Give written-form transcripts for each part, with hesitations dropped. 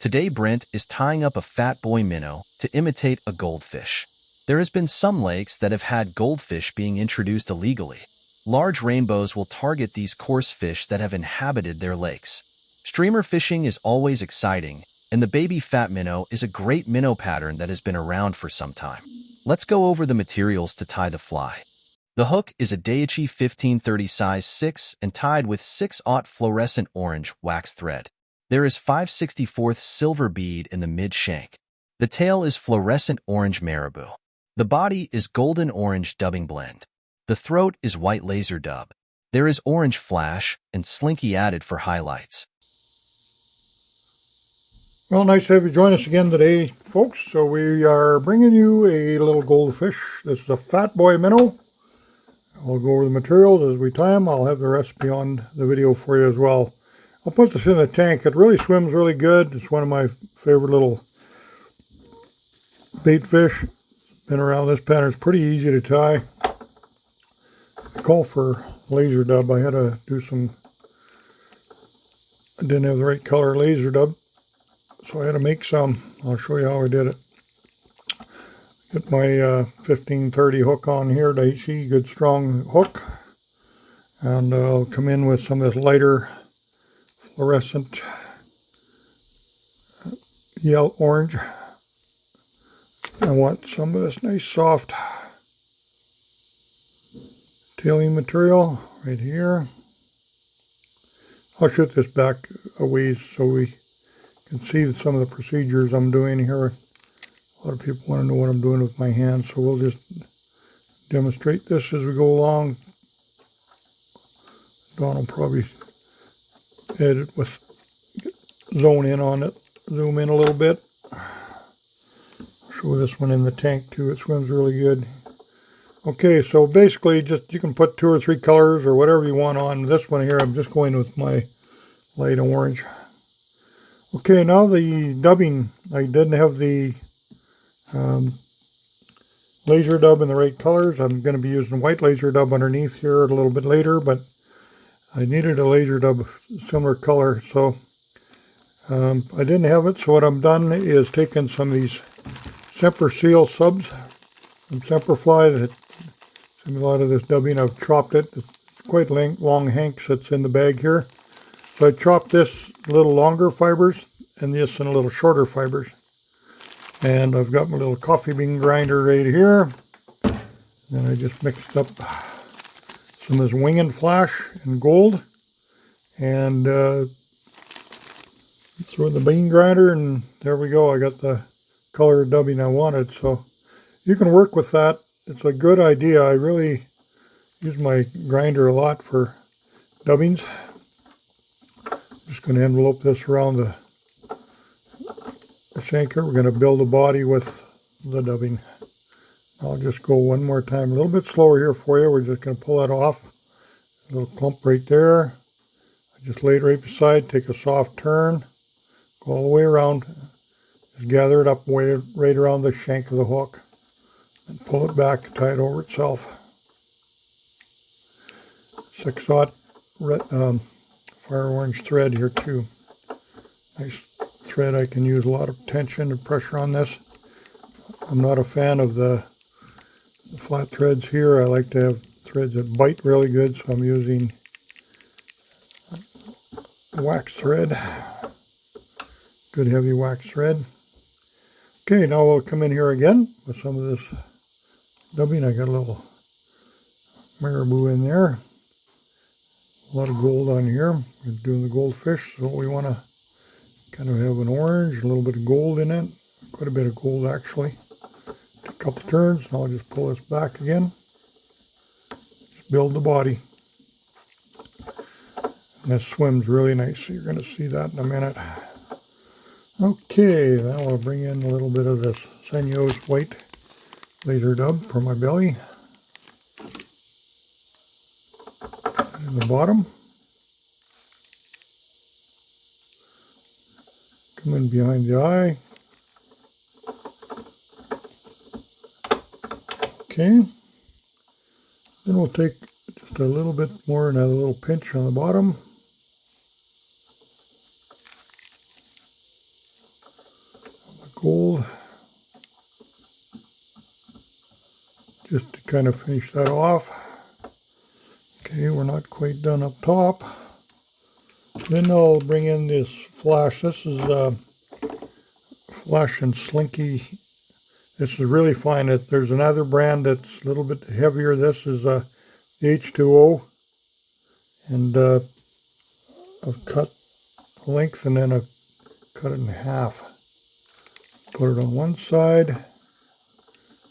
Today Brent is tying up a fat boy minnow to imitate a goldfish. There has been some lakes that have had goldfish being introduced illegally. Large rainbows will target these coarse fish that have inhabited their lakes. Streamer fishing is always exciting, and the baby fat minnow is a great minnow pattern that has been around for some time. Let's go over the materials to tie the fly. The hook is a Daiichi 1530 size 6 and tied with 6/0 fluorescent orange wax thread. There is 5/64 silver bead in the mid-shank. The tail is fluorescent orange marabou. The body is golden orange dubbing blend. The throat is white laser dub. There is orange flash and slinky added for highlights. Well, nice to have you join us again today, folks. So we are bringing you a little goldfish. This is a fat boy minnow. I'll go over the materials as we tie them. I'll have the recipe on the video for you as well. I'll put this in the tank. It really swims really good. It's one of my favorite little bait fish. Been around this pattern. It's pretty easy to tie. I call for laser dub. I had to do some, I didn't have the right color laser dub, so I had to make some. I'll show you how I did it. Get my 1530 hook on here, Daiichi, good strong hook. And I'll come in with some of this lighter fluorescent yellow orange. I want some of this nice soft tailing material right here. I'll shoot this back a ways so we can see some of the procedures I'm doing here. A lot of people want to know what I'm doing with my hands, so we'll just demonstrate this as we go along. Don will probably edit with zone in on it, zoom in a little bit. I'll show this one in the tank too. It swims really good. Okay, so basically just you can put 2 or 3 colors or whatever you want on. This one here, I'm just going with my light orange. Okay, now the dubbing. I didn't have the laser dub in the right colors. I'm going to be using white laser dub underneath here a little bit later, but I needed a laser dub similar color, so I didn't have it. So what I've done is taken some of these Semper Seal subs from Semperfly. That a lot of this dubbing, I've chopped it. It's quite long hanks that's in the bag here. So I chopped this a little longer fibers and this in a little shorter fibers. And I've got my little coffee bean grinder right here. And I just mixed up some of this wing and flash in gold. And throw in the bean grinder, and there we go. I got the color dubbing I wanted. So you can work with that. It's a good idea. I really use my grinder a lot for dubbings. I'm just going to envelope this around the shank here. We're going to build a body with the dubbing. I'll just go one more time, a little bit slower here for you. We're just going to pull that off. A little clump right there. I just lay it right beside, take a soft turn, go all the way around, just gather it up right around the shank of the hook, and pull it back, tie it over itself. 6/0 fire orange thread here too. Nice thread. I can use a lot of tension and pressure on this. I'm not a fan of the flat threads here. I like to have threads that bite really good, so I'm using wax thread, good heavy wax thread. Okay, now we'll come in here again with some of this dubbing. I got a little marabou in there, a lot of gold on here. We're doing the goldfish, so we want to kind of have an orange, a little bit of gold in it, quite a bit of gold actually. Take a couple turns, and I'll just pull this back again. Just build the body. And it swims really nice. You're going to see that in a minute. Okay, then I'll bring in a little bit of this Senyo's white laser dub for my belly. And in the bottom. Come in behind the eye. Okay. Then we'll take just a little bit more, another little pinch on the bottom. gold, just to kind of finish that off. Okay, we're not quite done up top. Then I'll bring in this flash. This is Flash and Slinky. This is really fine. There's another brand that's a little bit heavier. This is H2O, and I've cut the length and then I've cut it in half. Put it on one side,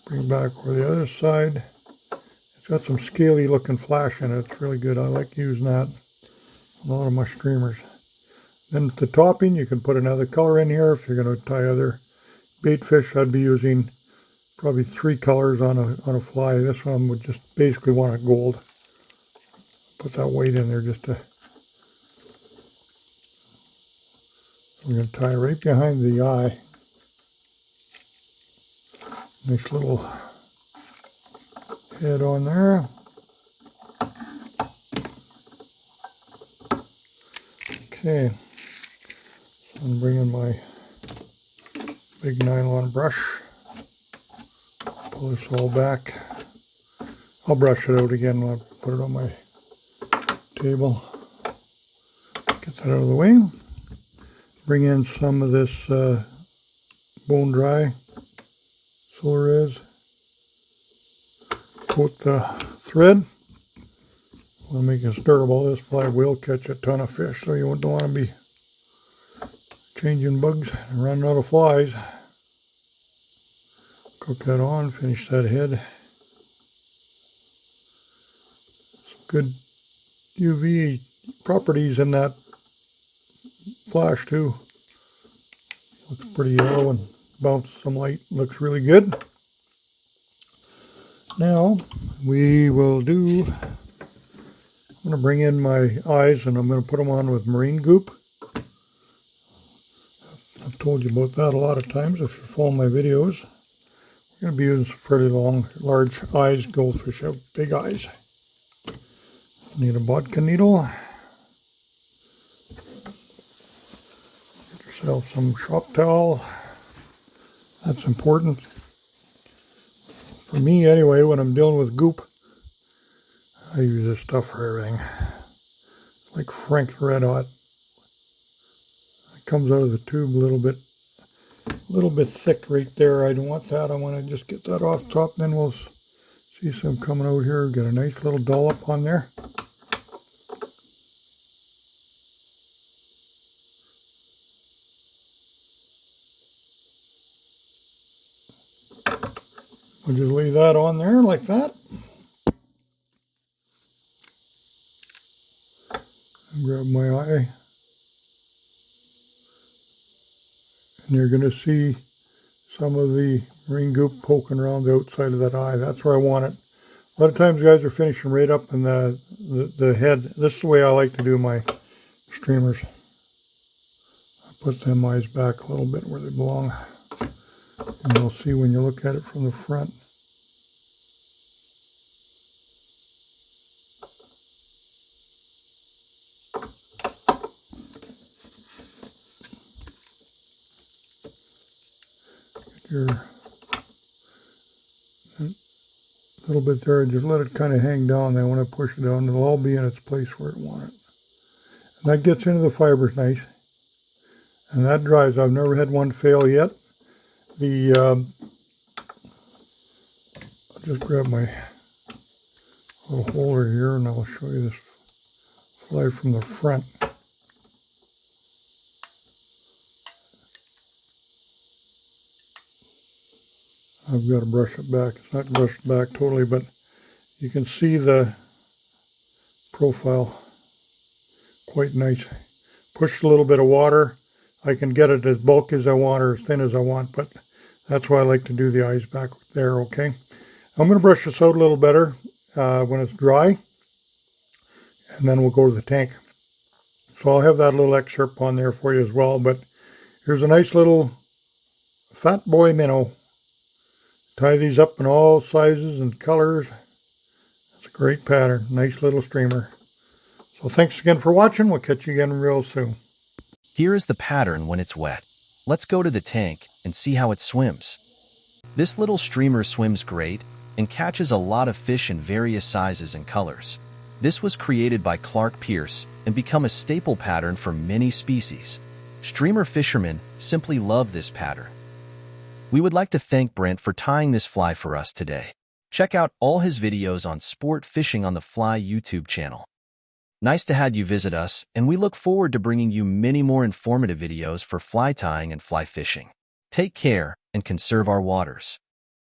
bring it back over the other side. It's got some scaly looking flash in it. It's really good. I like using that on a lot of my streamers. Then the topping, you can put another color in here. If you're going to tie other bait fish, I'd be using probably 3 colors on a fly. This one would just basically want a gold. Put that weight in there just to. We're going to tie right behind the eye. Nice little head on there. Okay, so I'm bringing my big nylon brush. Pull this all back. I'll brush it out again when I put it on my table. Get that out of the way. Bring in some of this bone dry Solariz. Coat the thread. Want to make this durable. This fly will catch a ton of fish, so you don't want to be changing bugs and running out of flies. Cook that on, finish that head. Some good UV properties in that flash too. Looks pretty yellow and bounces some light. Looks really good. Now we will do, I'm going to bring in my eyes and I'm going to put them on with marine goop. I've told you about that a lot of times if you follow my videos. I'm going to be using some fairly large eyes. Goldfish have big eyes. Need a vodka needle. Get yourself some shop towel. That's important. For me anyway, when I'm dealing with goop, I use this stuff for everything. It's like Frank's Red Hot. It comes out of the tube a little bit thick right there. I don't want that. I want to just get that off top. Then we'll see some coming out here. Get a nice little dollop on there. We'll just lay that on there like that. Grab my eye. And you're going to see some of the marine goop poking around the outside of that eye. That's where I want it. A lot of times guys are finishing right up in the head. This is the way I like to do my streamers. I put them eyes back a little bit where they belong. And you'll see when you look at it from the front. Get your little bit there, just let it kind of hang down. Then when I push it down, it'll all be in its place where it wants it. And that gets into the fibers nice. And that dries. I've never had one fail yet. I'll just grab my little holder here and I'll show you this fly from the front. I've got to brush it back. It's not brushed back totally, but you can see the profile quite nice. Push a little bit of water. I can get it as bulky as I want or as thin as I want, but that's why I like to do the eyes back there, okay? I'm going to brush this out a little better when it's dry, and then we'll go to the tank. So I'll have that little excerpt on there for you as well, but here's a nice little fat boy minnow. Tie these up in all sizes and colors. It's a great pattern. Nice little streamer. So thanks again for watching. We'll catch you again real soon. Here is the pattern when it's wet. Let's go to the tank and see how it swims. This little streamer swims great and catches a lot of fish in various sizes and colors. This was created by Clark Pierce and become a staple pattern for many species. Streamer fishermen simply love this pattern. We would like to thank Brent for tying this fly for us today. Check out all his videos on Sport Fishing on the Fly YouTube channel. Nice to have you visit us, and we look forward to bringing you many more informative videos for fly tying and fly fishing. Take care and conserve our waters.